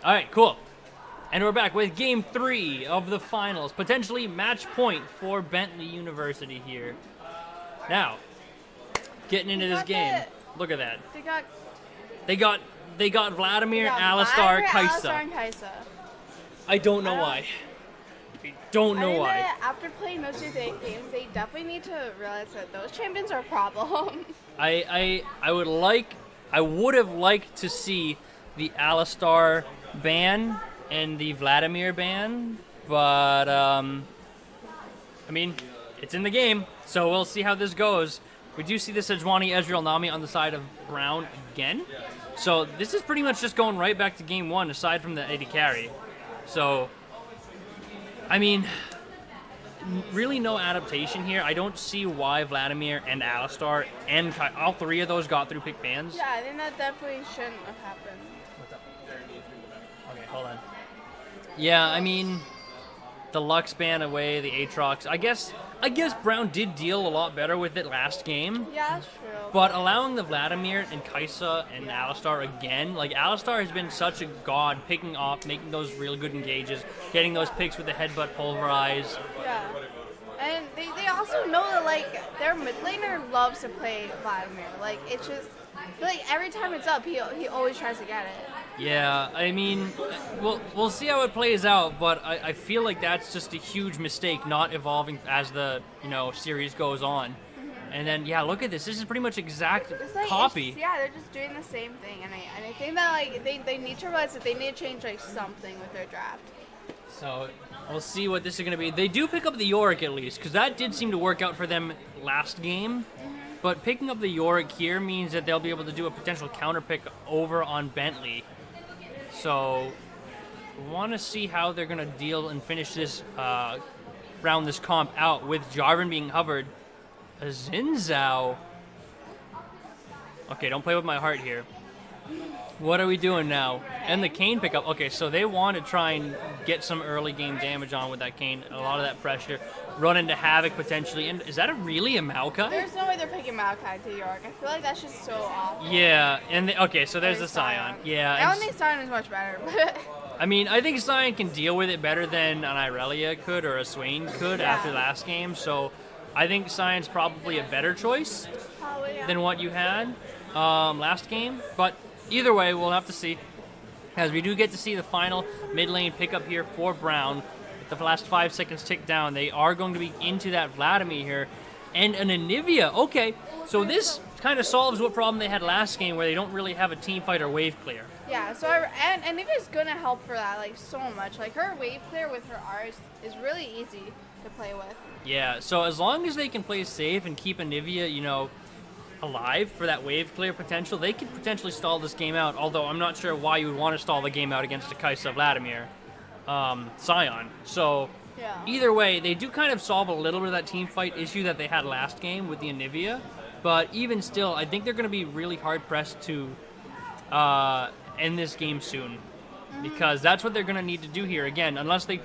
All right, cool. And we're back with Game 3 of the finals. Potentially match point for Bentley University here. Now, getting into this game. Look at that. They got Vladimir, Alistar, Kaisa. And Kaisa. I don't know why. I don't know why. After playing those two games, they definitely need to realize that those champions are a problem. I would have liked to see the Alistar ban and the Vladimir ban, but I mean, it's in the game, so we'll see how this goes. We do see the Sejuani Ezreal Nami on the side of Brown again, so this is pretty much just going right back to game 1, aside from the AD carry. So, I mean, really no adaptation here. I don't see why Vladimir and Alistar and all three of those got through pick bans. Yeah, I think that definitely shouldn't have happened. Okay, hold on. Yeah, I mean, the Lux ban away, the Aatrox. I guess Brown did deal a lot better with it last game. Yeah, that's true. But allowing the Vladimir and Kaisa and Alistar again, like Alistar has been such a god, picking off, making those real good engages, getting those picks with the headbutt pulverize. Yeah. And they also know that, like, their mid laner loves to play Vladimir. Like, it's just, I feel like every time it's up, he always tries to get it. Yeah, I mean, we'll see how it plays out, but I feel like that's just a huge mistake, not evolving as the, series goes on. And then, yeah, look at this. This is pretty much exact copy. Yeah, they're just doing the same thing. And I think that, like, they need to realize that they need to change, like, something with their draft. So, we'll see what this is going to be. They do pick up the Yorick at least, because that did seem to work out for them last game. But picking up the Yorick here means that they'll be able to do a potential counter pick over on Bentley. So, want to see how they're going to deal and finish this round, this comp out with Jarvan being hovered. A Xin Zhao. Okay, don't play with my heart here. What are we doing now? And the Kayn pickup. Okay, so they want to try and get some early game damage on with that Kayn. A lot of that pressure. Run into Havoc potentially. And is that really a Maokai? There's no way they're picking Maokai to York. I feel like that's just so awful. Yeah, and okay, so there's the Scion. Yeah. I don't think Scion is much better. I mean, I think Scion can deal with it better than an Irelia could or a Swain could after last game. So I think Scion's probably a better choice than what you had last game. But either way, we'll have to see. As we do get to see the final mid lane pickup here for Brown. With the last 5 seconds tick down, they are going to be into that Vladimir here. And an Anivia. Okay, so this kind of solves what problem they had last game where they don't really have a team fight or wave clear. Yeah, so and Anivia's going to help for that, like, so much. Like, her wave clear with her R's is really easy to play with. Yeah, so as long as they can play safe and keep Anivia, alive for that wave clear potential, they could potentially stall this game out, although I'm not sure why you would want to stall the game out against a Kaisa Vladimir Scion. So either way, they do kind of solve a little bit of that team fight issue that they had last game with the Anivia, but even still, I think they're going to be really hard pressed to end this game soon, because that's what they're going to need to do here. Again, unless they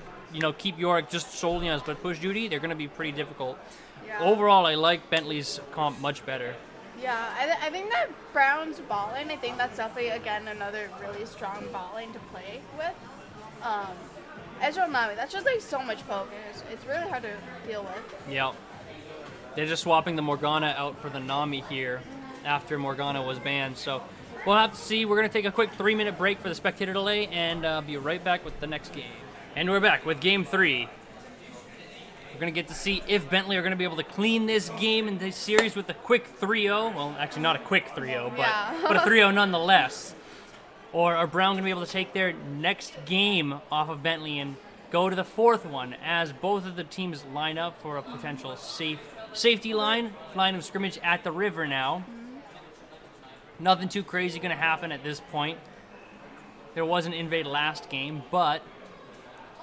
keep Yorick just solely on split push duty, they're going to be pretty difficult. Yeah. Overall, I like Bentley's comp much better. Yeah, I think that Brown's bot lane, I think that's definitely, again, another really strong bot lane to play with. Ezreal Nami, that's just, like, so much poke. It's really hard to deal with. Yeah. They're just swapping the Morgana out for the Nami here after Morgana was banned. So we'll have to see. We're going to take a quick 3-minute break for the spectator delay and be right back with the next game. And we're back with Game 3. We're going to get to see if Bentley are going to be able to clean this game in this series with a quick 3-0. Well, actually not a quick 3-0, but a 3-0 nonetheless. Or are Brown going to be able to take their next game off of Bentley and go to the fourth one as both of the teams line up for a potential safety line of scrimmage at the river now. Nothing too crazy going to happen at this point. There was an invade last game, but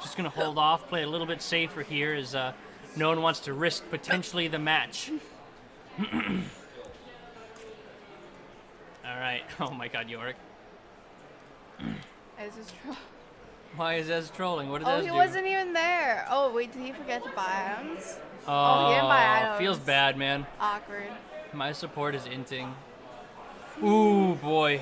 just going to hold off, play a little bit safer here as no one wants to risk potentially the match. All right. Oh my God, Yorick. Why is Ez trolling? What did Ez do? Oh, he wasn't even there. Oh, wait, did he forget to buy items? Oh, he didn't buy items. Feels bad, man. Awkward. My support is inting. Ooh, boy.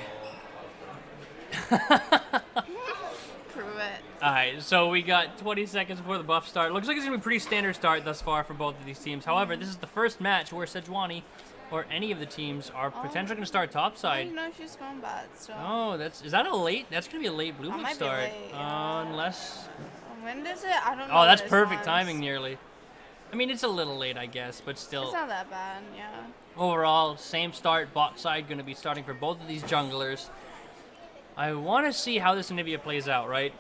so we got 20 seconds before the buff start. Looks like it's going to be a pretty standard start thus far for both of these teams. However, this is the first match where Sejuani or any of the teams are potentially going to start topside. No, she's going bad. So. Oh, is that a late? That's going to be a late blue buff might start. Be late, yeah. Unless. When does it? I don't know. Oh, that's perfect timing, nearly. I mean, it's a little late, I guess, but still. It's not that bad, yeah. Overall, same start. Bot side going to be starting for both of these junglers. I want to see how this Anivia plays out, right?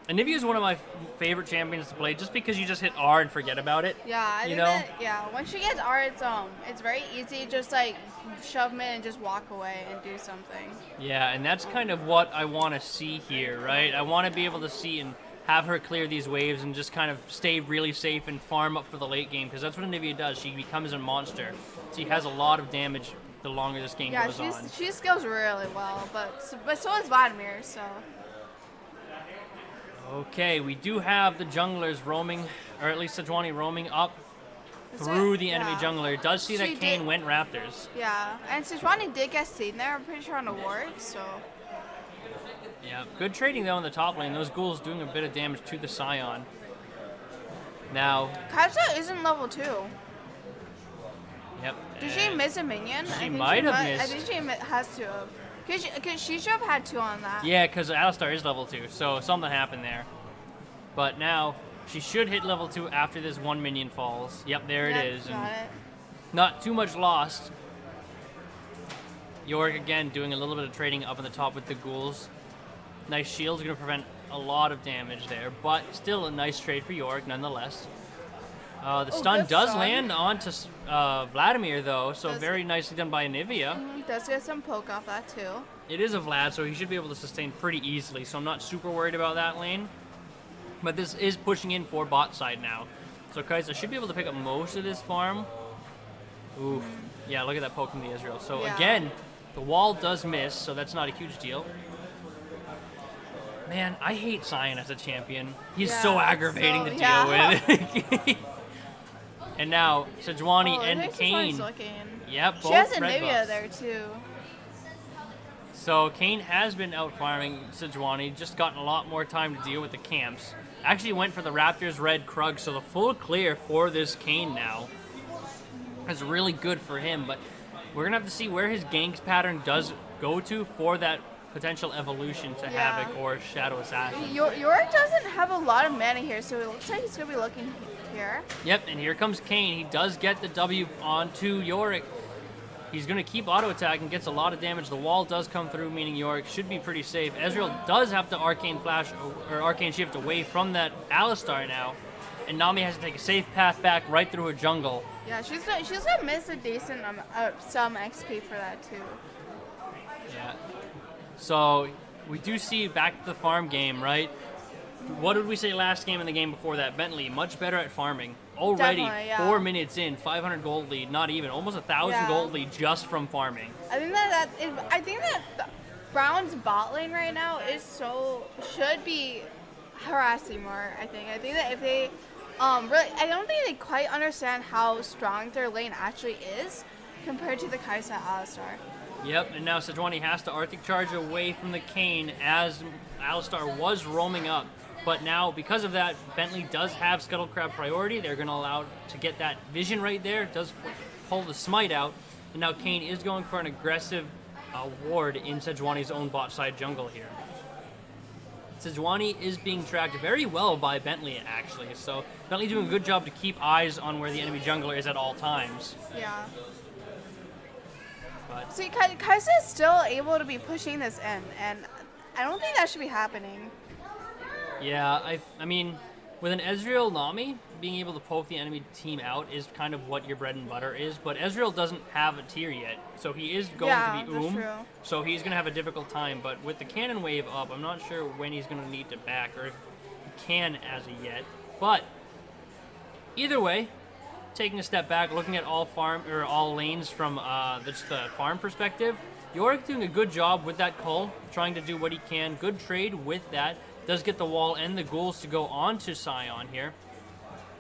Anivia is one of my favorite champions to play just because you just hit R and forget about it. Yeah, I think that, yeah. Once you get R, it's very easy. Just like shove them in and just walk away and do something. Yeah, and that's kind of what I want to see here, right? I want to be able to see and have her clear these waves and just kind of stay really safe and farm up for the late game because that's what Anivia does. She becomes a monster. She has a lot of damage the longer this game goes on. Yeah, she scales really well, but so is Vladimir, so. Okay, we do have the junglers roaming, or at least Sejuani roaming up through the enemy jungler. It does see that Kane went Raptors. Yeah, and Sejuani did get seen there, I'm pretty sure on a ward, so. Yeah, good trading though in the top lane. Those ghouls doing a bit of damage to the Scion. Now. Kaisa isn't level 2. Yep. Did she miss a minion? She might have missed. I think she has to have. Because she should have had 2 on that. Yeah, because Alistar is level 2, so something happened there. But now, she should hit level 2 after this one minion falls. Yep, there it is. Got it. Not too much lost. Yorick again doing a little bit of trading up on the top with the ghouls. Nice shield's going to prevent a lot of damage there, but still a nice trade for Yorick nonetheless. The stun does land onto Vladimir, though, so very nicely done by Anivia. Does get some poke off that, too. It is a Vlad, so he should be able to sustain pretty easily, so I'm not super worried about that lane. But this is pushing in for bot side now. So Kaisa should be able to pick up most of this farm. Oof. Yeah, look at that poke from the Israel. So again, the wall does miss, so that's not a huge deal. Man, I hate Scion as a champion. He's so aggravating to deal with. And now, Sejuani and Kane. Yep, both she has red Anivia buffs. there, too. So Kane has been out farming Sejuani, just gotten a lot more time to deal with the camps. Actually went for the Raptors red Krug, so the full clear for this Kane now is really good for him, but we're going to have to see where his ganks pattern does go to for that potential evolution to Havoc or Shadow Assassin. Yorick doesn't have a lot of mana here, so it looks like he's going to be looking here. Yep, and here comes Kane. He does get the W onto Yorick. He's going to keep auto attack and gets a lot of damage. The wall does come through, meaning Yorick should be pretty safe. Ezreal does have to Arcane Flash or Arcane Shift away from that Alistar now, and Nami has to take a safe path back right through her jungle. Yeah, she's gonna miss a decent some XP for that too. Yeah. So we do see back to the farm game, right? What did we say last game and the game before that? Bentley, much better at farming. Already 4 minutes in, 500 gold lead, not even, almost 1,000 gold lead just from farming. I think that Brown's bot lane right now should be harassing more. I think that if they really, I don't think they quite understand how strong their lane actually is compared to the Kaisa Alistar. Yep, and now Sejuani has to Arctic Charge away from the Kane as Alistar was roaming up. But now, because of that, Bentley does have Scuttle Crab priority. They're going to allow to get that vision right there. It does pull the smite out. And now Kane is going for an aggressive ward in Sejuani's own bot side jungle here. Sejuani is being tracked very well by Bentley, actually. So Bentley doing a good job to keep eyes on where the enemy jungler is at all times. Yeah. But see, Kaisa is still able to be pushing this in, and I don't think that should be happening. Yeah, I mean, with an Ezreal Nami, being able to poke the enemy team out is kind of what your bread and butter is, but Ezreal doesn't have a tier yet, so he is going to be true. So he's going to have a difficult time, but with the cannon wave up, I'm not sure when he's going to need to back, or if he can as of yet, but either way, taking a step back, looking at all lanes from just the farm perspective, Yorick doing a good job with that cull, trying to do what he can, good trade with that. Does get the wall and the ghouls to go onto Scion here.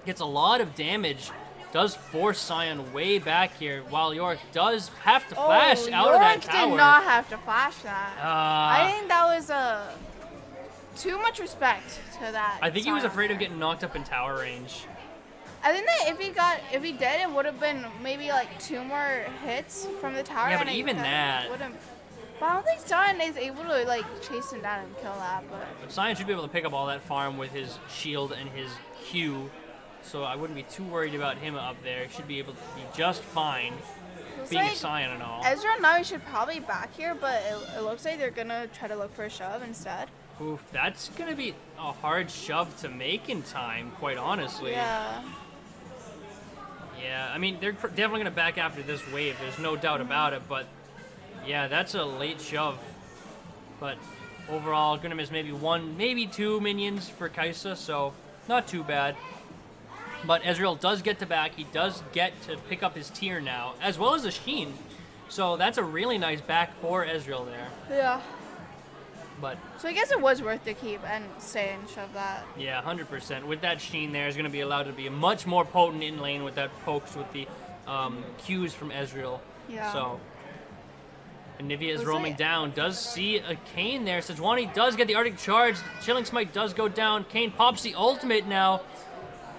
Gets a lot of damage. Does force Scion way back here, while Yorick does have to flash out of that tower. Yorick did not have to flash that. I think that was a... too much respect to that. I think he was Sion afraid of there. getting knocked up in tower range. I think that if he did, it would have been maybe like 2 more hits from the tower. Yeah, but and even that. But I don't think Sion is able to like chase him down and kill that. But Sion should be able to pick up all that farm with his shield and his Q, so I wouldn't be too worried about him up there. He should be able to be just fine, being a Sion and all. Ezreal and Nami should probably back here, but it looks like they're gonna try to look for a shove instead. Oof, that's gonna be a hard shove to make in time, quite honestly. Yeah. Yeah, I mean, they're definitely gonna back after this wave, there's no doubt about it, but yeah, that's a late shove. But overall, gonna miss maybe 1, maybe 2 minions for Kaisa, so not too bad. But Ezreal does get to back, he does get to pick up his tier now, as well as the Sheen. So that's a really nice back for Ezreal there. Yeah. But So I guess it was worth to keep and stay and shove that. yeah, 100%. With that Sheen there, is going to be allowed to be much more potent in lane with that pokes with the Qs from Ezreal. Yeah. So Anivia is Was roaming it- down. Does see a Kayn there. Sejuani does get the Arctic Charge. Chilling Smite does go down. Kayn pops the ultimate now.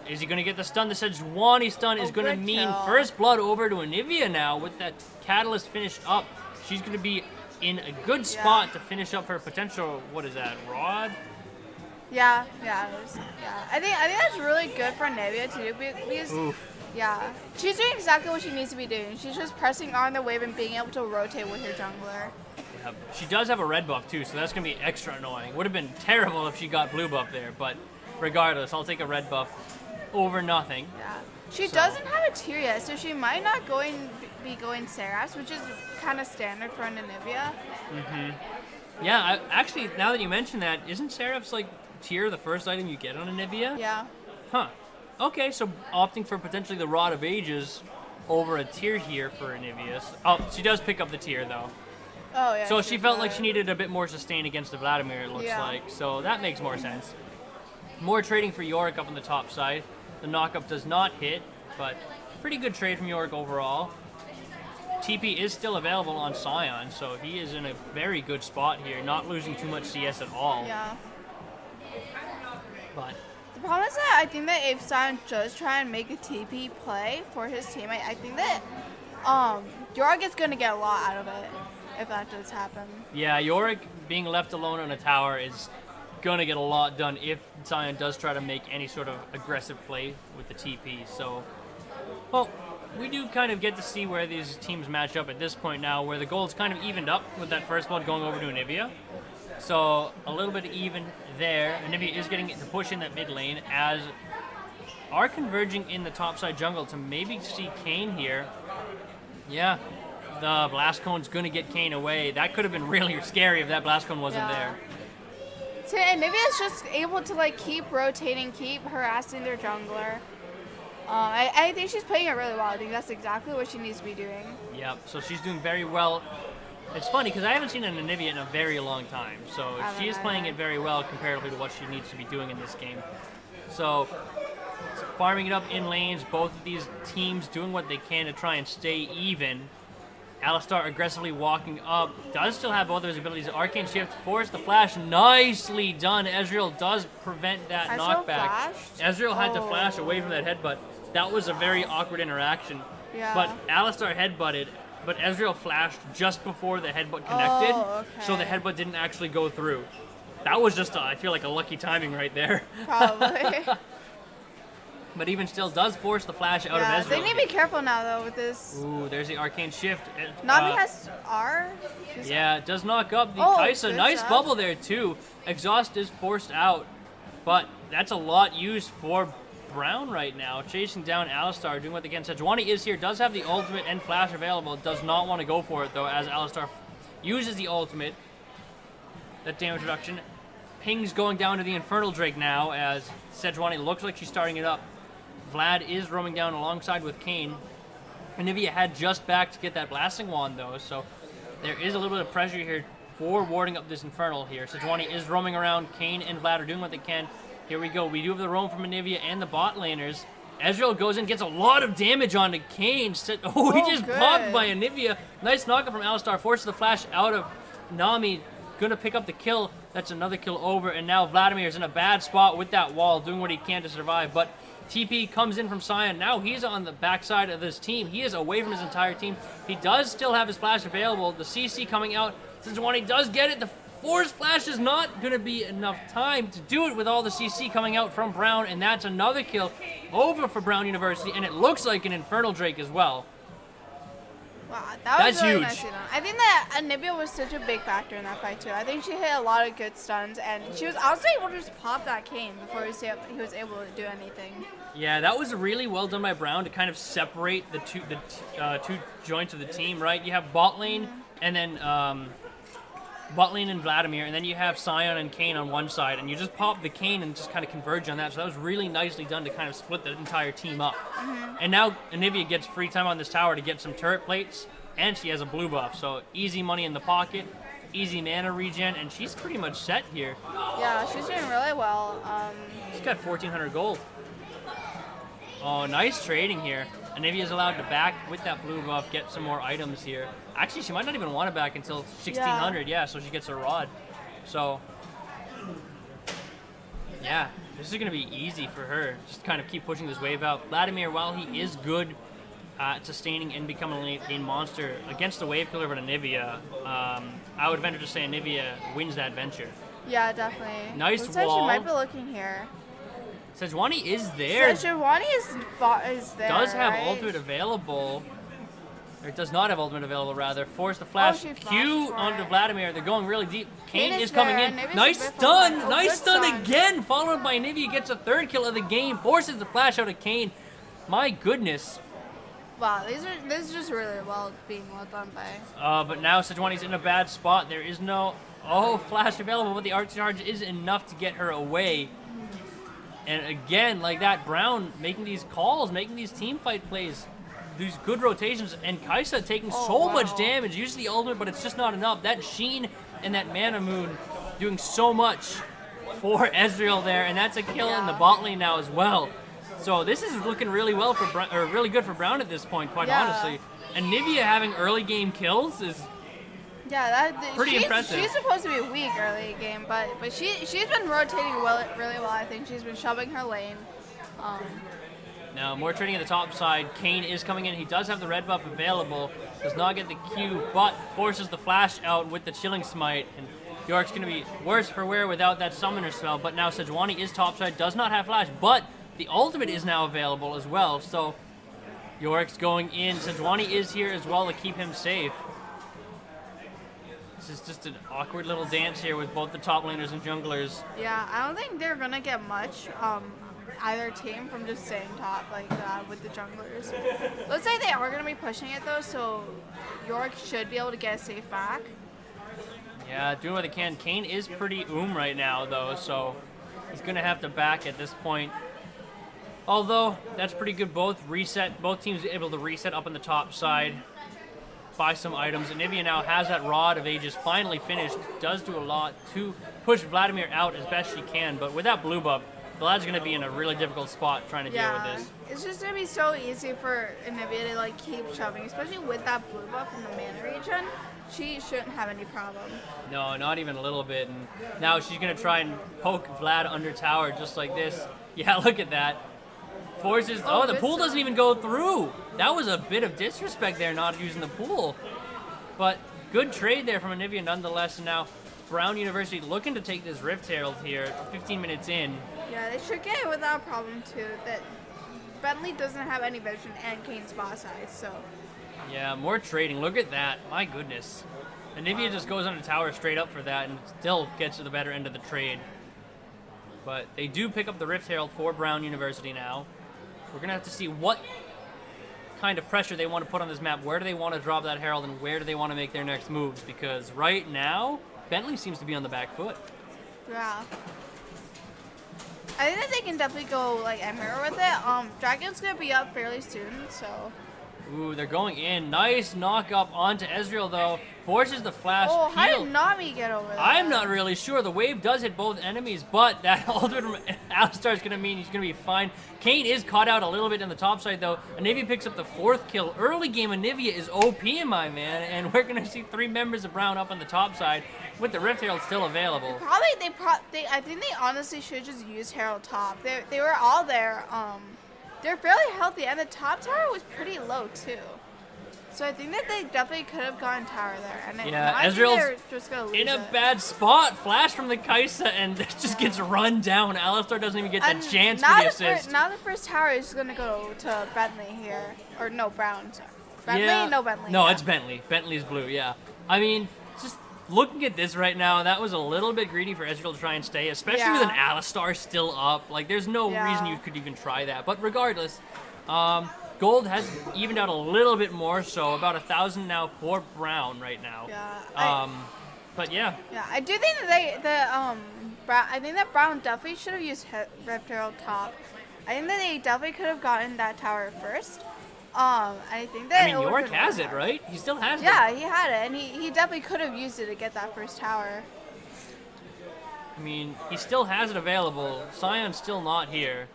Is he going to get the stun? The Sejuani stun is Oh, going to good mean kill. first blood over to Anivia now with that Catalyst finished up. She's going to be in a good spot to finish up her potential, what is that, Rod? Yeah. I think that's really good for Nevia too because Oof. yeah, she's doing exactly what she needs to be doing. She's just pressing on the wave and being able to rotate with her jungler. Yep. She does have a red buff too, so that's going to be extra annoying. Would have been terrible if she got blue buff there, but regardless, I'll take a red buff over nothing. Yeah. She So- doesn't have a tier yet, so she might not be going Seraphs, which is kind of standard for an Anivia. Yeah, actually, now that you mention that, isn't Seraph's like tier the first item you get on Anivia? Yeah. Huh. Okay, so opting for potentially the Rod of Ages over a tier here for Anivia. Oh, she does pick up the tier though. Oh yeah. So she felt like she needed a bit more sustain against the Vladimir, it looks Yeah. like. So that makes more sense. More trading for Yorick up on the top side. The knockup does not hit, but pretty good trade from Yorick overall. TP is still available on Sion, so he is in a very good spot here, not losing too much CS at all. Yeah. But The problem is that I think that if Sion does try and make a TP play for his team, I think that Yorick is going to get a lot out of it if that does happen. yeah, Yorick being left alone on a tower is gonna get a lot done if Sion does try to make any sort of aggressive play with the TP. So, well, we do kind of get to see where these teams match up at this point now, where the gold's kind of evened up with that first blood going over to Anivia. So a little bit even there. Anivia is getting to push in that mid lane as are converging in the top side jungle to maybe see Kayn here. Yeah, the Blast Cone's gonna get Kayn away. That could have been really scary if that Blast Cone wasn't Yeah. there. So Anivia's just able to like keep rotating, keep harassing their jungler. I think she's playing it really well. I think that's exactly what she needs to be doing. Yep, so she's doing very well. It's funny because I haven't seen an Anivia in a very long time, so I she is don't playing know. it very well comparatively to what she needs to be doing in this game. So, farming it up in lanes, both of these teams doing what they can to try and stay even. Alistar aggressively walking up, does still have both of his abilities. Arcane Shift, force the flash, nicely done. Ezreal does prevent that Ezreal knockback. flashed? Ezreal had to Oh. flash away from that headbutt. That was a very awkward interaction. Yeah. But Alistar headbutted, but Ezreal flashed just before the headbutt connected, Oh, so the okay. headbutt didn't actually go through. That was just, I feel like, a lucky timing right there. Probably. But even still, does force the flash out Yeah, of Ezreal. they need to be careful now though with this. Ooh, there's the Arcane Shift. Nami has R. Yeah, it does knock up the Oh, Kaisa. good Nice stuff. bubble there, too. Exhaust is forced out, but that's a lot used for Brown right now. Chasing down Alistar, doing what they can. Sejuani is here, does have the ultimate and flash available. Does not want to go for it, though, as Alistar uses the ultimate. That damage reduction. Ping's going down to the Infernal Drake now, as Sejuani looks like she's starting it up. Vlad is roaming down alongside with Kayn. Anivia had just back to get that Blasting Wand, though, so there is a little bit of pressure here for warding up this Infernal here. Sejuani is roaming around. Kayn and Vlad are doing what they can. Here we go. We do have the roam from Anivia and the bot laners. Ezreal goes in, gets a lot of damage onto Kayn. Oh, he just good. popped by Anivia. Nice knockup from Alistar. Forces the flash out of Nami. Gonna pick up the kill. That's another kill over, and now Vladimir's in a bad spot with that wall, doing what he can to survive, but TP comes in from Sion. Now he's on the backside of this team. He is away from his entire team. He does still have his flash available. The CC coming out. Sejuani does get it. The force flash is not going to be enough time to do it with all the CC coming out from Brown, and that's another kill over for Brown University, and it looks like an Infernal Drake as well. Wow, that was That's really huge. nicely done. I think that Anivia was such a big factor in that fight too. I think she hit a lot of good stuns, and she was also able to just pop that cane before he was able to do anything. Yeah, that was really well done by Brown to kind of separate the two joints of the team, right? You have bot lane and then bot lane and Vladimir, and then you have Sion and Kane on one side, and you just pop the Kane and just kind of converge on that. So that was really nicely done to kind of split the entire team up. And now Anivia gets free time on this tower to get some turret plates, and she has a blue buff. So easy money in the pocket, easy mana regen, and she's pretty much set here. Yeah, she's doing really well. She's got 1,400 gold. Oh, nice trading here. Anivia's allowed to back with that blue buff, get some more items here. Actually, she might not even want to back until 1,600, yeah, so she gets a rod. So, yeah, this is going to be easy for her. Just kind of keep pushing this wave out. Vladimir, while he is good at sustaining and becoming a late game monster, against the wave killer of Anivia, I would venture to say Anivia wins that venture. Yeah, definitely. Nice Looks like wall. she might be looking here. Sejuani is there. Sejuani is there. Does have right? ultimate available. Or it does not have ultimate available, rather. Force the flash. she flashed Q for onto it. Vladimir. They're going really deep. Kane Kane is is coming there. in. Nivia's Nice a bit stun. far. Oh, Nice good stun stun. again. Followed by Nivea. Gets a third kill of the game. Forces the flash out of Kane. My goodness. Wow, this is just really being well done by. But now Sejuani's in a bad spot. There is no flash available, but the arc charge is enough to get her away. And again, like that, Brown making these calls, making these team fight plays, these good rotations, and Kaisa taking so much damage. Uses the ultimate, but it's just not enough. That Sheen and that Mana Moon doing so much for Ezreal there, and that's a kill in the bot lane now as well. So this is looking really well for really good for Brown at this point, quite honestly. And Nivea having early game kills is pretty impressive. She's supposed to be weak early game, but she's been rotating really well. I think she's been shoving her lane. Now more trading at the top side. Kane is coming in. He does have the red buff available. Does not get the Q, but forces the flash out with the chilling smite. And York's going to be worse for wear without that summoner spell. But now Sejuani is topside. Does not have flash, but the ultimate is now available as well. So York's going in. Sejuani is here as well to keep him safe. This is just an awkward little dance here with both the top laners and junglers. Yeah, I don't think they're gonna get much either team from just staying top like that with the junglers. Let's say they are gonna be pushing it though, so York should be able to get a safe back. Yeah, doing what they can. Kane is pretty right now though, so he's gonna have to back at this point. Although that's pretty good. Both teams are able to reset up on the top side. Buy some items. And Nivea now has that Rod of Ages finally finished. Does do a lot to push Vladimir out as best she can. But with that blue buff, Vlad's going to be in a really difficult spot trying to deal with this. It's just going to be so easy for Nivea to like keep shoving, especially with that blue buff in the mana region. She shouldn't have any problem. No, not even a little bit. And now she's going to try and poke Vlad under tower just like this. Yeah, look at that. Forces. Oh, the pool doesn't even go through. That was a bit of disrespect there, not using the pool. But good trade there from Anivia nonetheless. And now Brown University looking to take this Rift Herald here, 15 minutes in. Yeah, they should get it without problem too. That Bentley doesn't have any vision and Kane's boss eyes, so. Yeah, more trading. Look at that. My goodness. Anivia just goes under tower straight up for that and still gets to the better end of the trade. But they do pick up the Rift Herald for Brown University now. We're going to have to see what kind of pressure they want to put on this map. Where do they want to drop that Herald, and where do they want to make their next moves? Because right now, Bentley seems to be on the back foot. Yeah. I think that they can definitely go like Emperor with it. Dragon's going to be up fairly soon, so. Ooh, they're going in. Nice knock up onto Ezreal, though. Forces the flash Oh, how heal. did Nami get over there? I'm not really sure. The wave does hit both enemies, but that ultimate from Alistar is going to mean he's going to be fine. Kane is caught out a little bit in the top side, though. Anivia picks up the 4th kill. Early game Anivia is OP, my man, and we're going to see 3 members of Brown up on the top side with the Rift Herald still available. I think they honestly should just use Herald top. They were all there. They're fairly healthy, and the top tower was pretty low too. So I think that they definitely could have gone tower there. And yeah, Ezreal's just gonna lose in a bad spot. Flash from the Kaisa, and it just gets run down. Alistar doesn't even get the chance for the assist. Now the first tower is going to go to Bentley here. Or no, Brown. Sorry. Bentley? Yeah. No, Bentley. No, yeah. it's Bentley. Bentley's blue, yeah. I mean, just looking at this right now, that was a little bit greedy for Ezreal to try and stay, especially with an Alistar still up. Like, there's no reason you could even try that. But regardless, gold has evened out a little bit more, so about 1,000 now for Brown right now. Yeah. But yeah. Yeah, I do think that I think that Brown definitely should have used Rift Herald top. I think that they definitely could have gotten that tower first. I think that. I mean, York has it, right? He still has it. Yeah, he had it, and he definitely could have used it to get that first tower. I mean, he still has it available. Sion's still not here.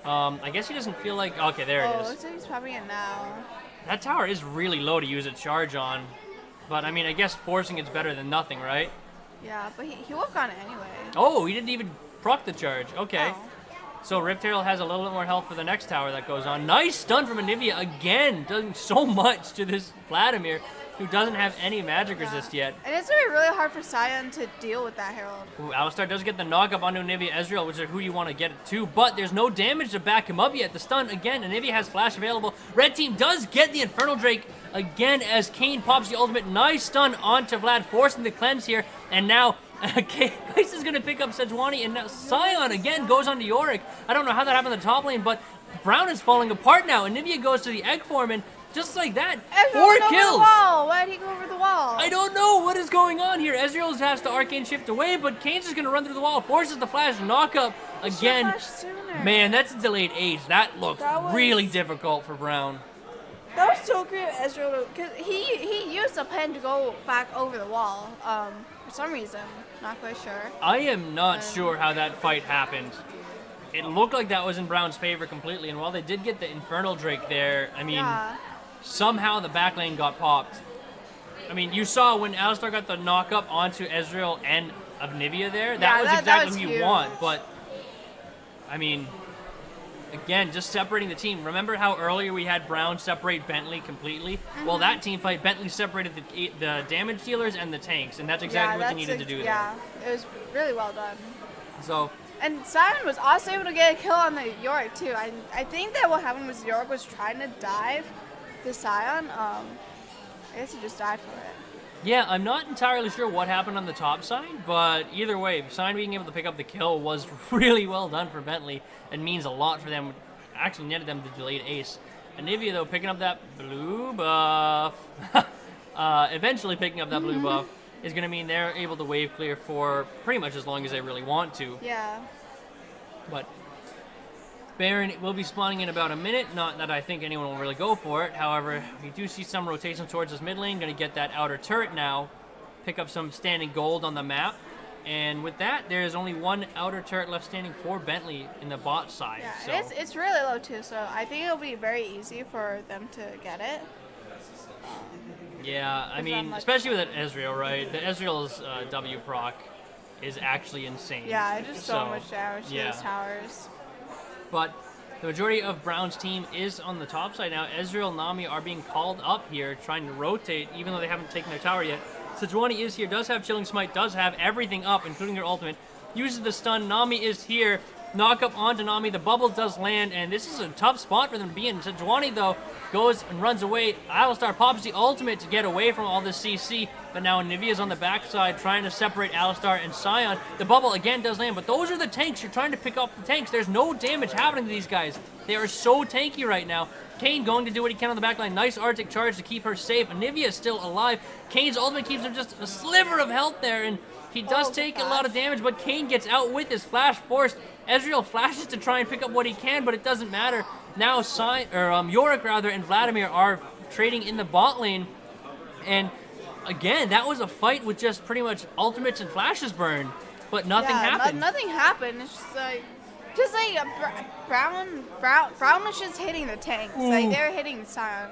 I guess he doesn't feel like... Okay, there it is. Oh, looks like he's popping it now. That tower is really low to use a charge on. But, I mean, I guess forcing it's better than nothing, right? Yeah, but he would have gone it anyway. Oh, he didn't even proc the charge. Okay. Oh. So Rift Herald has a little bit more health for the next tower that goes on. Nice stun from Anivia again, doing so much to this Vladimir, who doesn't have any magic resist yet. And it's going to be really hard for Sion to deal with that Herald. Ooh, Alistar does get the knock up onto Anivia Ezreal, which is who you want to get it to, but there's no damage to back him up yet. The stun, again, Anivia has flash available. Red team does get the Infernal Drake again as Kane pops the ultimate. Nice stun onto Vlad, forcing the cleanse here, and now Kais is going to pick up Sejuani, and now Sion again goes onto Yorick. I don't know how that happened in the top lane, but Brown is falling apart now. Anivia goes to the Egg Form, and just like that, 4 kills. Why did he go over the wall? I don't know what is going on here. Ezreal has to Arcane Shift away, but Kane's just going to run through the wall, forces the flash knock up again. Man, that's a delayed ace. That looked really difficult for Brown. That was so great, Ezreal, because he used a pen to go back over the wall. For some reason, not quite sure. I am not sure how that fight happened. It looked like that was in Brown's favor completely, and while they did get the Infernal Drake there, I mean, somehow the back lane got popped. I mean, you saw when Alistar got the knock up onto Ezreal and Anivia there, that was exactly what you want, but I mean, again, just separating the team. Remember how earlier we had Brown separate Bentley completely? Well, that team fight, Bentley separated the damage dealers and the tanks, and that's exactly what they needed to do there. Yeah, it was really well done. So, and Sion was also able to get a kill on the Yorick too. I think that what happened was Yorick was trying to dive the Sion. I guess he just died for it. Yeah, I'm not entirely sure what happened on the top side, but either way, Sion being able to pick up the kill was really well done for Bentley and means a lot for them. Actually netted them the delayed ace. Anivia, though, picking up that blue buff, eventually picking up that blue buff, is going to mean they're able to wave clear for pretty much as long as they really want to. Yeah. But Baron will be spawning in about a minute. Not that I think anyone will really go for it. However, we do see some rotation towards this mid lane. Going to get that outer turret now. Pick up some standing gold on the map. And with that, there's only one outer turret left standing for Bentley in the bot side. Yeah, so. It's really low too, so I think it'll be very easy for them to get it. Yeah, I mean, especially with Ezreal, right? The Ezreal's W proc is actually insane. Yeah, it just so much damage to those towers. But the majority of Brown's team is on the top side now. Ezreal and Nami are being called up here, trying to rotate, even though they haven't taken their tower yet. Sejuani is here, does have Chilling Smite, does have everything up, including her ultimate. Uses the stun. Nami is here. Knock up onto Nami. The bubble does land, and this is a tough spot for them to be in. Sejuani, though, goes and runs away. Alistar pops the ultimate to get away from all this CC. but now Anivia's on the backside trying to separate Alistar and Sion. The bubble again does land, but those are the tanks. You're trying to pick up the tanks. There's no damage happening to these guys. They are so tanky right now. Kane going to do what he can on the backline. Nice Arctic charge to keep her safe. Anivia is still alive. Kane's ultimate keeps him just a sliver of health there, and he does take a lot of damage, but Kane gets out with his flash forced. Ezreal flashes to try and pick up what he can, but it doesn't matter. Now Yorick and Vladimir are trading in the bot lane, and again, that was a fight with just pretty much ultimates and flashes burned, but nothing happened. Nothing happened. It's just like Brown was just hitting the tanks. Ooh. Like they were hitting Sion.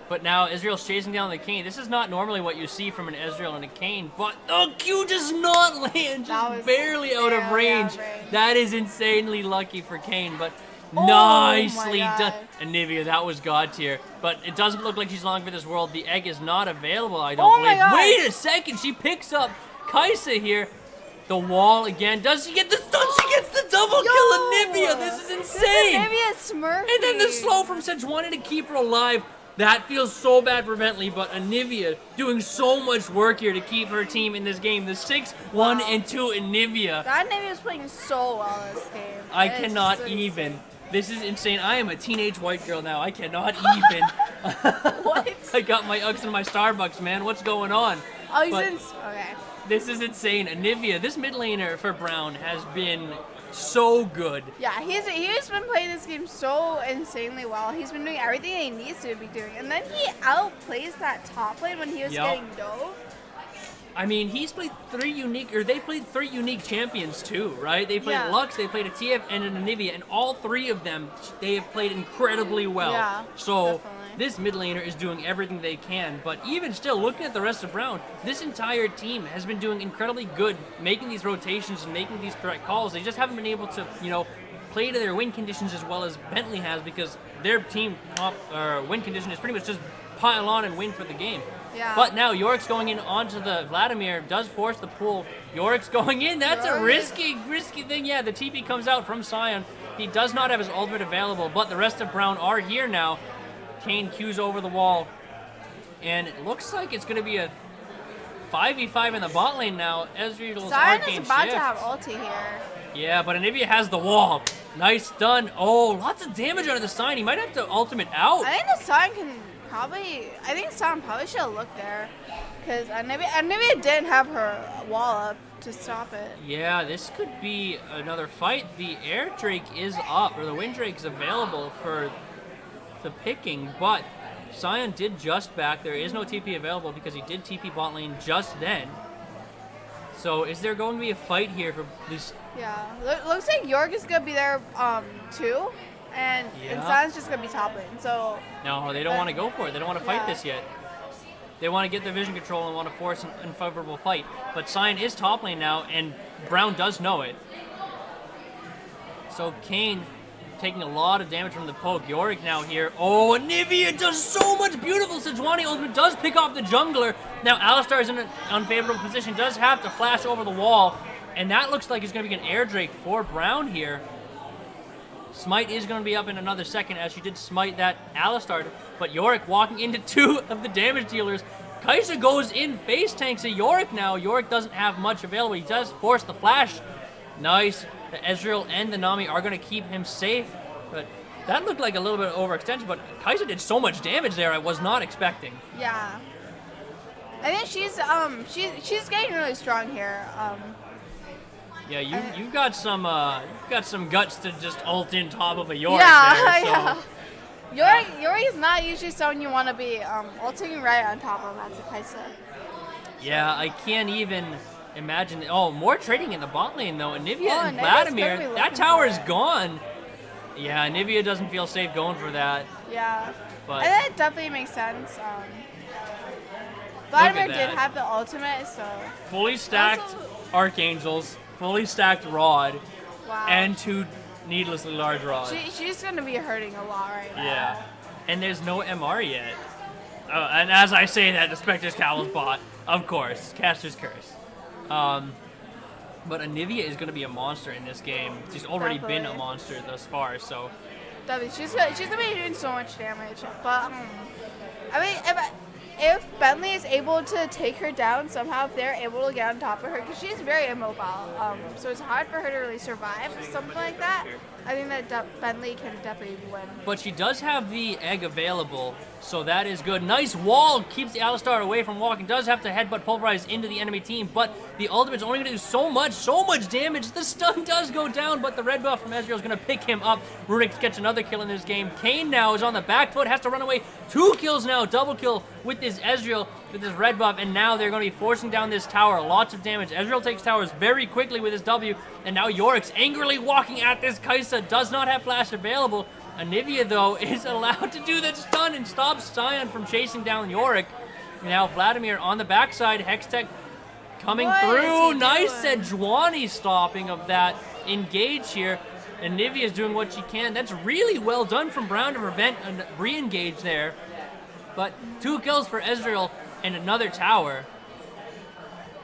But now Ezreal's chasing down the Kane. This is not normally what you see from an Ezreal and a Kane, but the Q does not land, just barely out of range. That is insanely lucky for Kane, but nicely done. Anivia, that was God tier. But it doesn't look like she's long for this world. The egg is not available, I don't believe. Wait a second, she picks up Kai'Sa here. The wall again. Does she get the stun? She gets the double kill, Anivia. This is insane. Anivia Smurfy. And then the slow from Sejuani to keep her alive. That feels so bad for Bentley, but Anivia doing so much work here to keep her team in this game. The 6-1 and 2 Anivia. That Anivia is playing so well this game. I cannot even. This is insane. I am a teenage white girl now. I cannot even. What? I got my Ux and my Starbucks, man. What's going on? Oh, he's okay. This is insane. Anivia, this mid laner for Brown has been so good. Yeah, he's been playing this game so insanely well. He's been doing everything he needs to be doing. And then he outplays that top lane when he was getting dove. I mean, they played 3 unique champions too, right? They played Lux, they played a TF, and an Anivia, and all 3 of them, they have played incredibly well. Yeah, so definitely. This mid laner is doing everything they can, but even still, looking at the rest of Brown, this entire team has been doing incredibly good, making these rotations and making these correct calls. They just haven't been able to, play to their win conditions as well as Bentley has, because their team win condition is pretty much just pile on and win for the game. Yeah. But now Yorick's going in onto the Vladimir, does force the pull. Yorick's going in. That's a risky thing. Yeah, the TP comes out from Sion. He does not have his ultimate available, but the rest of Brown are here now. Kane Q's over the wall, and it looks like it's going to be a 5v5 in the bot lane now. Ezreal's arcane is about shift. to have ulti here. Yeah, but Anivia has the wall. Nice stun. Oh, lots of damage out of the Sion. He might have to ultimate out. I think the Sion probably should have looked there, because Anivia didn't have her wall up to stop it. Yeah, this could be another fight. The Air Drake is up, or the Wind Drake is available for the picking, but Sion did just back. There is no TP available because he did TP bot lane just then. So is there going to be a fight here for this? Yeah, looks like York is going to be there too, and Sion's just going to be top lane. So no, they don't want to go for it. They don't want to fight this yet. They want to get their vision control and want to force an unfavorable fight. But Sion is top lane now, and Brown does know it. So Kane taking a lot of damage from the poke. Yorick now here. Oh, Anivia does so much beautiful. Sejuani ultimate does pick off the jungler. Now Alistar is in an unfavorable position, does have to flash over the wall, and that looks like it's going to be an Air Drake for Brown here. Smite is going to be up in another second, as she did smite that Alistar, but Yorick walking into 2 of the damage dealers. Kai'Sa goes in, face tanks a Yorick now. Yorick doesn't have much available. He does force the flash. Nice. The Ezreal and the Nami are going to keep him safe, but that looked like a little bit of overextension, but Kai'Sa did so much damage there I was not expecting. Yeah. I think she's getting really strong here. Yeah, you've got some guts to just ult in top of a Yorick there. So. Yeah. Yorick is not usually someone you want to be ulting right on top of as a Kai'Sa. Yeah, I can't even imagine. Oh, more trading in the bot lane though. Anivia and Vladimir, that tower is gone. Yeah, Anivia doesn't feel safe going for that. Yeah, but and that definitely makes sense. Vladimir did have the ultimate, so fully stacked Archangels, fully stacked Rod, and 2 needlessly large rods. She's gonna be hurting a lot right now. Yeah, and there's no MR yet. And as I say that, the Spectre's Cowl's bot, of course, Caster's Curse. But Anivia is going to be a monster in this game. She's already been a monster thus far, so. Definitely. She's going to be doing so much damage. But, I mean, if Bentley is able to take her down somehow, if they're able to get on top of her, because she's very immobile, so it's hard for her to really survive something like that. I think that Bentley can definitely win. But she does have the egg available, so that is good. Nice wall, keeps the Alistar away from walking. Does have to headbutt pulverize into the enemy team, but the ultimate's only gonna do so much damage. The stun does go down, but the red buff from Ezreal is gonna pick him up. Runic gets another kill in this game. Kayn now is on the back foot, has to run away. 2 kills now, double kill with this Ezreal, with this red buff, and now they're gonna be forcing down this tower. Lots of damage. Ezreal takes towers very quickly with his W, and now Yorick's angrily walking at this Kai'Sa. Does not have flash available. Anivia, though, is allowed to do the stun and stops Sion from chasing down Yorick. Now Vladimir on the backside. Hextech coming through. Nice Sejuani stopping of that engage here. Anivia is doing what she can. That's really well done from Brown to prevent a re-engage there. But 2 kills for Ezreal and another tower.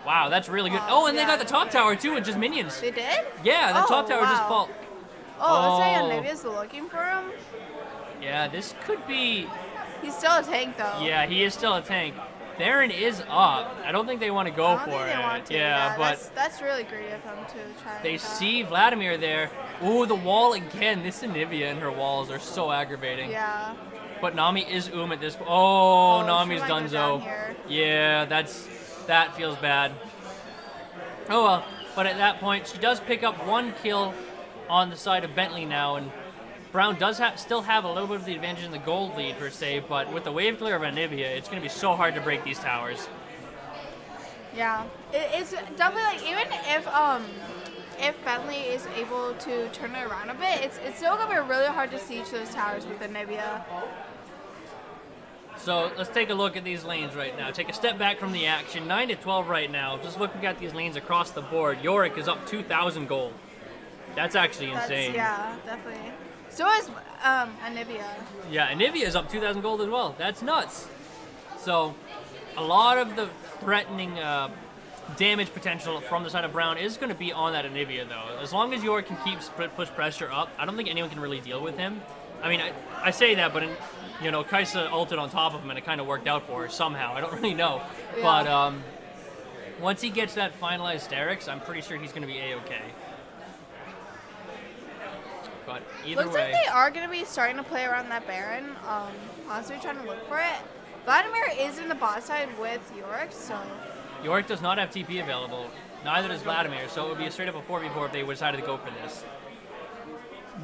Wow, that's really good. Oh, and they got the top tower, too, with just minions. They did? Yeah, the top tower just fall. Oh, looks like Anivia's looking for him. Yeah, this could be... He's still a tank, though. Yeah, he is still a tank. Baron is up. I don't think they want to go for it. Yeah, but that's really greedy of them to try. They see Vladimir there. Ooh, the wall again. This Anivia and her walls are so aggravating. Yeah. But Nami is at this point. Oh, Nami's donezo. Yeah, that feels bad. Oh well. But at that point, she does pick up 1 kill on the side of Bentley now, and Brown does still have a little bit of the advantage in the gold lead per se, but with the wave clear of Anivia, it's going to be so hard to break these towers. Yeah, it's definitely like, even if Bentley is able to turn it around a bit, it's still going to be really hard to siege those towers with Anivia. So let's take a look at these lanes right now. Take a step back from the action. 9-12 right now. Just looking at these lanes across the board, Yorick is up 2,000 gold. That's actually insane. Yeah, definitely. So is Anivia. Yeah, Anivia is up 2,000 gold as well. That's nuts. So a lot of the threatening damage potential from the side of Brown is going to be on that Anivia, though. As long as Yorick can keep push pressure up, I don't think anyone can really deal with him. I mean, I say that, but Kai'Sa ulted on top of him, and it kind of worked out for her somehow. I don't really know. Yeah. But once he gets that finalized Sterix, I'm pretty sure he's going to be A-okay. But either Looks way, like they are going to be starting to play around that Baron, possibly trying to look for it. Vladimir is in the bot side with Yorick, so... Yorick does not have TP available. Neither does Vladimir, so it would be a straight up a 4v4 if they decided to go for this.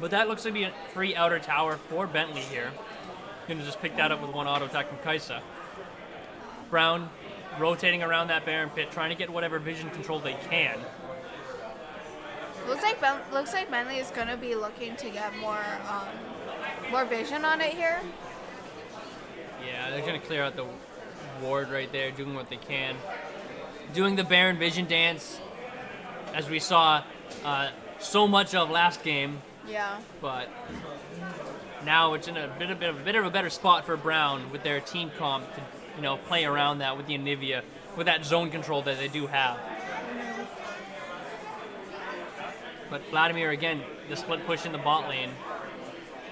But that looks to be a free outer tower for Bentley here. Gonna just pick that up with 1 auto attack from Kai'Sa. Brown rotating around that Baron pit, trying to get whatever vision control they can. Looks like Bentley is gonna be looking to get more vision on it here. Yeah, they're gonna clear out the ward right there, doing what they can, doing the Baron vision dance, as we saw so much of last game. Yeah. But now it's in a bit of a better spot for Brown with their team comp to play around that with the Anivia, with that zone control that they do have. But Vladimir, again, the split push in the bot lane.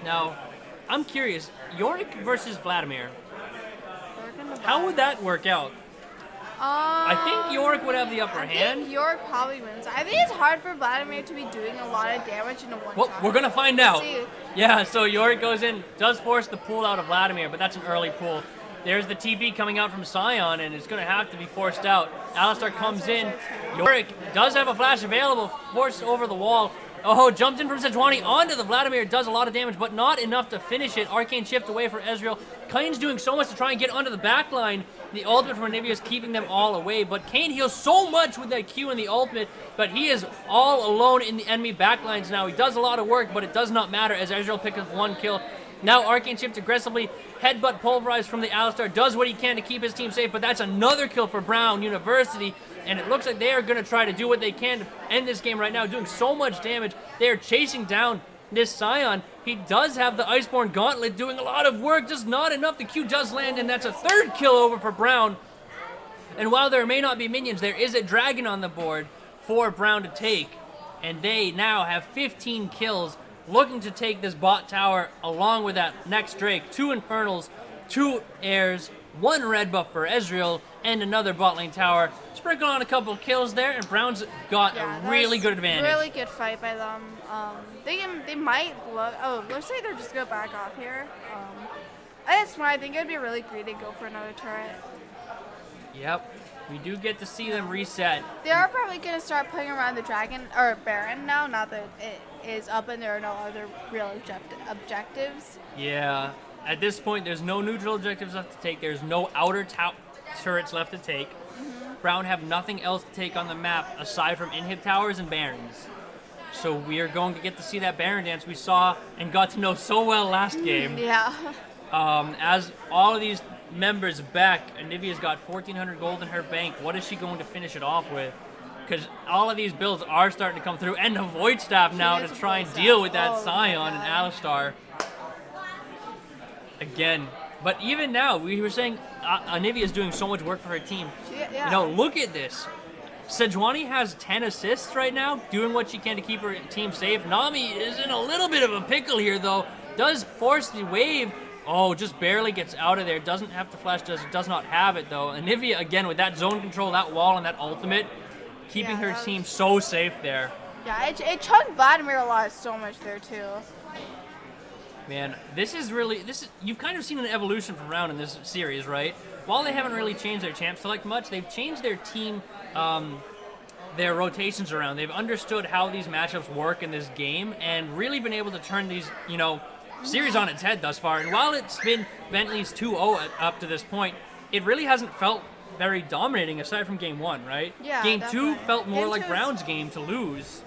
Now, I'm curious, Yorick versus Vladimir, how would that work out? I think Yorick would have the upper hand. I think Yorick probably wins. I think it's hard for Vladimir to be doing a lot of damage in a one shot. We're going to find out. Yeah, so Yorick goes in, does force the pull out of Vladimir, but that's an early pull. There's the TP coming out from Sion, and it's going to have to be forced out. Alistar comes in. Yorick does have a flash available, forced over the wall. Oh, jumped in from Sejuani onto the Vladimir. Does a lot of damage, but not enough to finish it. Arcane shift away for Ezreal. Kayn's doing so much to try and get onto the back line. The ultimate from Anivia is keeping them all away, but Kayn heals so much with that Q and the ultimate, but he is all alone in the enemy backlines now. He does a lot of work, but it does not matter as Ezreal picks up 1 kill. Now Arcane shift aggressively, headbutt pulverized from the Alistar, does what he can to keep his team safe, but that's another kill for Brown University, and it looks like they are going to try to do what they can to end this game right now, doing so much damage. They are chasing down this Sion. He does have the Iceborne Gauntlet doing a lot of work, just not enough. The Q does land, and that's a 3rd kill over for Brown. And while there may not be minions, there is a dragon on the board for Brown to take, and they now have 15 kills, looking to take this bot tower along with that next Drake. 2 Infernals, 2 Airs, one red buff for Ezreal, and another bot lane tower. Sprinkle on a couple kills there, and Brown's got a really good advantage. Really good fight by them. They might look. Oh, looks like they're just gonna back off here. It's smart. I think it'd be really greedy to go for another turret. Yep, we do get to see them reset. They are probably gonna start putting around the dragon or Baron now. Now that it is up and there are no other real objectives. Yeah. At this point, there's no neutral objectives left to take. There's no outer turrets left to take. Brown have nothing else to take on the map aside from inhib towers and barons. So we are going to get to see that Baron dance we saw and got to know so well last game. Yeah. As all of these members back, Anivia's got 1,400 gold in her bank. What is she going to finish it off with? Because all of these builds are starting to come through. And the Void Staff now to try and deal with that Scion and Alistar. Again, but even now, we were saying Anivia is doing so much work for her team. Yeah. You know, look at this. Sejuani has 10 assists right now, doing what she can to keep her team safe. Nami is in a little bit of a pickle here, though. Does force the wave. Oh, just barely gets out of there. Doesn't have to flash, does not have it, though. Anivia, again, with that zone control, that wall, and that ultimate, keeping her team so safe there. Yeah, it chunked Vladimir a lot so much there, too. Man, you've kind of seen an evolution from Round in this series, right? While they haven't really changed their champ select much, they've changed their team, their rotations around. They've understood how these matchups work in this game and really been able to turn these, series on its head thus far. And while it's been Bentley's 2-0 up to this point, it really hasn't felt very dominating aside from game 1, right? Yeah, Game definitely. 2 felt more Game like 2's Brown's game to lose.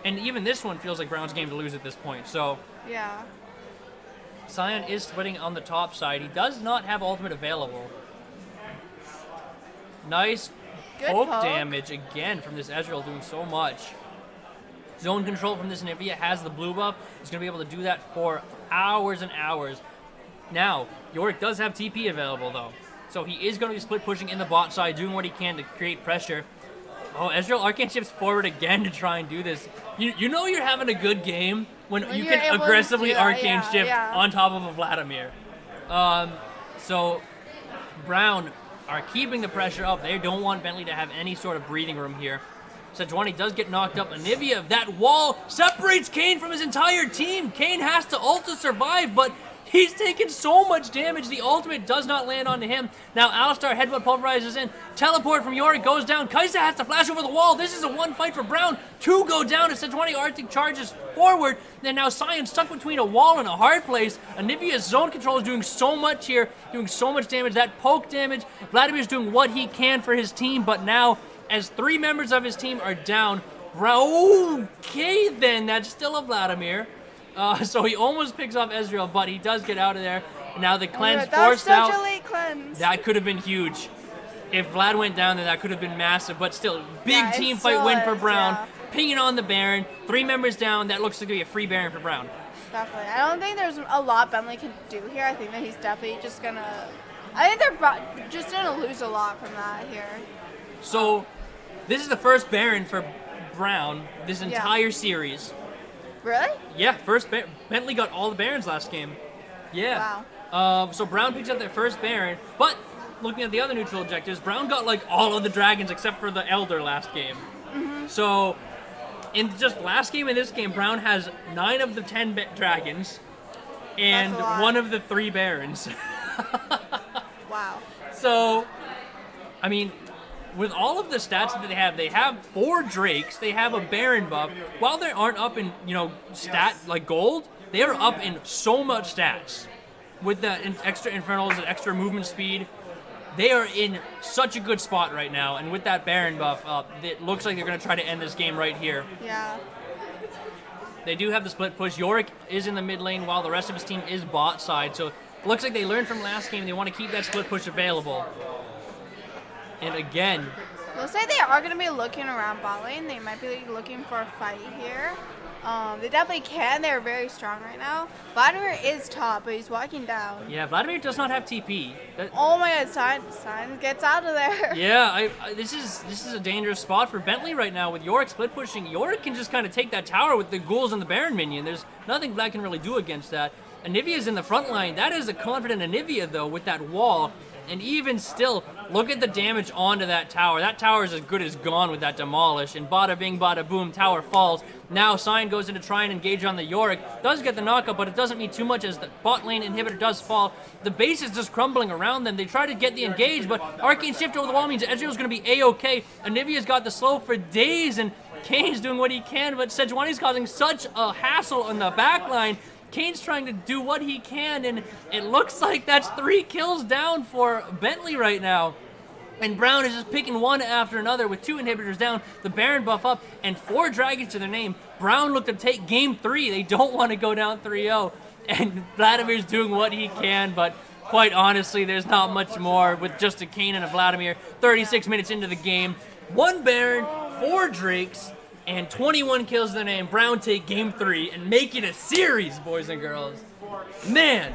And even this one feels like Brown's game to lose at this point, so... Yeah. Scion is splitting on the top side. He does not have ultimate available. Nice poke damage again from this Ezreal, doing so much. Zone control from this Nivea has the blue buff. He's going to be able to do that for hours and hours. Now, Yorick does have TP available, though. So he is going to be split pushing in the bot side, doing what he can to create pressure. Oh, Ezreal Arcane shifts forward again to try and do this. You know you're having a good game when you can aggressively Arcane shift on top of a Vladimir. So Brown are keeping the pressure up. They don't want Bentley to have any sort of breathing room here. Sejuani does get knocked up. Anivia, that wall separates Kayn from his entire team. Kayn has to ult to survive, but he's taken so much damage. The ultimate does not land onto him. Now Alistar headbutt pulverizes in. Teleport from Yorick goes down. Kai'Sa has to flash over the wall. This is a one fight for Brown. 2 go down as Sejuani Arctic charges forward. Then now Sion stuck between a wall and a hard place. Anivia's zone control is doing so much here, doing so much damage. That poke damage. Vladimir's doing what he can for his team, but now as 3 members of his team are down, okay then, that's still a Vladimir. So he almost picks off Ezreal, but he does get out of there. Now the cleanse forced out. That's such a late cleanse. That could have been huge. If Vlad went down, then that could have been massive. But still, big team fight win for Brown. Yeah. Pinging on the Baron. 3 members down. That looks like to be a free Baron for Brown. Definitely. I don't think there's a lot Bentley can do here. I think that he's definitely just gonna... I think they're just gonna lose a lot from that here. So, this is the first Baron for Brown this entire series. Really? Yeah, Bentley got all the Barons last game. Yeah. Wow. So Brown picks up their first Baron, but looking at the other neutral objectives, Brown got like all of the dragons except for the Elder last game. So in just last game and this game, Brown has 9 of the 10 dragons and 1 of the 3 Barons. Wow. So, I mean, with all of the stats that they have 4 Drakes, they have a Baron buff. While they aren't up in, stat like gold, they are up in so much stats. With the extra Infernals and extra movement speed, they are in such a good spot right now. And with that Baron buff, it looks like they're going to try to end this game right here. Yeah. They do have the split push. Yorick is in the mid lane while the rest of his team is bot side. So it looks like they learned from last game. They want to keep that split push available. And again, looks like they are going to be looking around bot lane. They might be looking for a fight here. They definitely can. They're very strong right now. Vladimir is top, but he's walking down. Yeah, Vladimir does not have TP. Oh my God, Sign gets out of there. Yeah, this is a dangerous spot for Bentley right now with Yorick split pushing. Yorick can just kind of take that tower with the ghouls and the Baron minion. There's nothing Vlad can really do against that. Anivia's in the front line. That is a confident Anivia, though, with that wall. And even still, look at the damage onto that tower. That tower is as good as gone with that demolish. And bada bing, bada boom, tower falls. Now Sign goes in to try and engage on the Yorick. Does get the knockup, but it doesn't mean too much as the bot lane inhibitor does fall. The base is just crumbling around them. They try to get the engage, but Arcane Shift over the wall means Ezreal's going to be A-okay. Anivia's got the slow for days, and Kane's doing what he can, but Sejuani's causing such a hassle on the backline. Kane's trying to do what he can, and it looks like that's 3 kills down for Bentley right now. And Brown is just picking one after another with 2 inhibitors down, the Baron buff up, and 4 dragons to their name. Brown looked to take game 3. They don't want to go down 3-0. And Vladimir's doing what he can, but quite honestly, there's not much more with just a Kane and a Vladimir. 36 minutes into the game. 1 Baron, 4 Drakes, and 21 kills to their name. Brown take game 3 and make it a series, boys and girls. Man.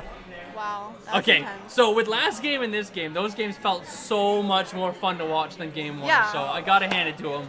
Wow. That's Okay, intense. so with last game and this game, those games felt so much more fun to watch than game 1. Yeah. So I gotta hand it to them.